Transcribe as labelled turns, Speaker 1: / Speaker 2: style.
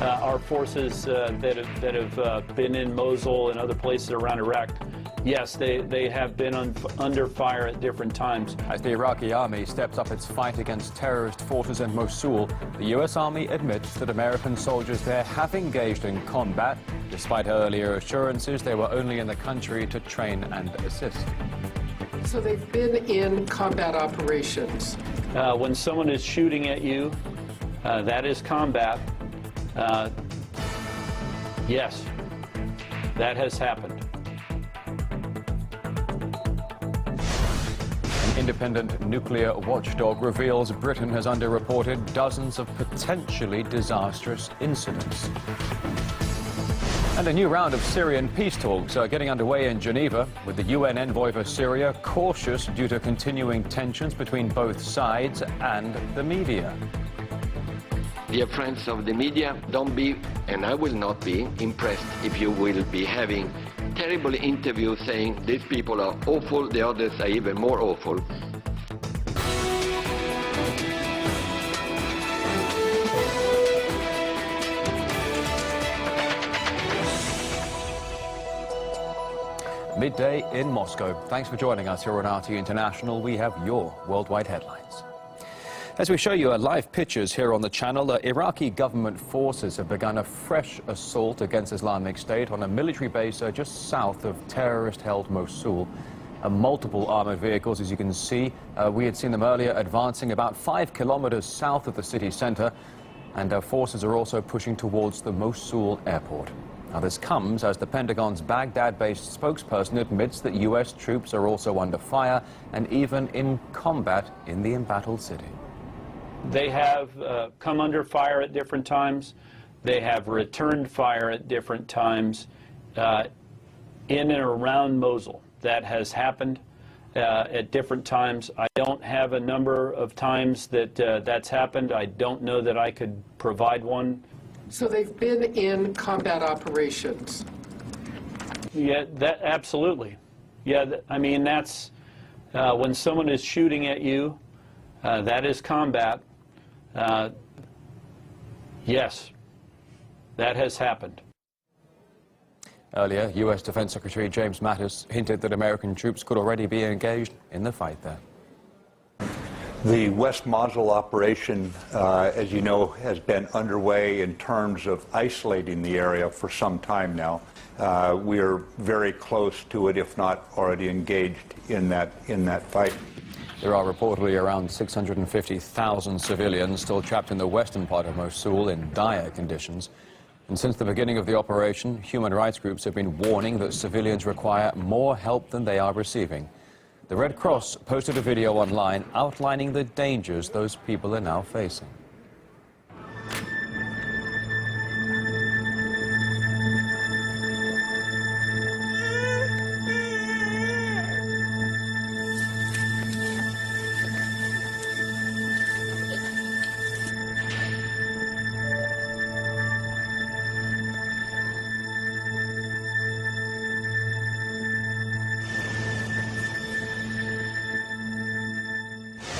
Speaker 1: our forces that have been in Mosul and other places around Iraq, yes, they have been under fire at different times.
Speaker 2: As the Iraqi army steps up its fight against terrorist forces in Mosul, the U.S. Army admits that American soldiers there have engaged in combat, despite earlier assurances they were only in the country to train and assist.
Speaker 3: So they've been in combat operations.
Speaker 1: When someone is shooting at you, that is combat. Yes, that has happened.
Speaker 2: An independent nuclear watchdog reveals Britain has underreported dozens of potentially disastrous incidents. And a new round of Syrian peace talks are getting underway in Geneva, with the UN envoy for Syria cautious due to continuing tensions between both sides and the media.
Speaker 4: Dear friends of the media, don't be, and I will not be, impressed if you will be having terrible interviews saying these people are awful, the others are even more awful.
Speaker 2: Midday in Moscow. Thanks for joining us here on RT International. We have your worldwide headlines. As we show you live pictures here on the channel, Iraqi government forces have begun a fresh assault against Islamic State on a military base just south of terrorist-held Mosul. Multiple armored vehicles, as you can see. We had seen them earlier advancing about 5 kilometers south of the city center, and forces are also pushing towards the Mosul airport. Now, this comes as the Pentagon's Baghdad-based spokesperson admits that U.S. troops are also under fire and even in combat in the embattled city.
Speaker 1: They have come under fire at different times. They have returned fire at different times in and around Mosul. That has happened at different times. I don't have a number of times that that's happened. I don't know that I could provide one.
Speaker 3: So they've been in combat operations.
Speaker 1: Yeah, that absolutely. Yeah, I mean, that's when someone is shooting at you, that is combat. Yes, that has happened.
Speaker 2: Earlier, U.S. Defense Secretary James Mattis hinted that American troops could already be engaged in the fight there.
Speaker 5: The West Mosul operation, as you know, has been underway in terms of isolating the area for some time now. We are very close to it, if not already engaged in that fight.
Speaker 2: There are reportedly around 650,000 civilians still trapped in the western part of Mosul in dire conditions. And since the beginning of the operation, human rights groups have been warning that civilians require more help than they are receiving. The Red Cross posted a video online outlining the dangers those people are now facing.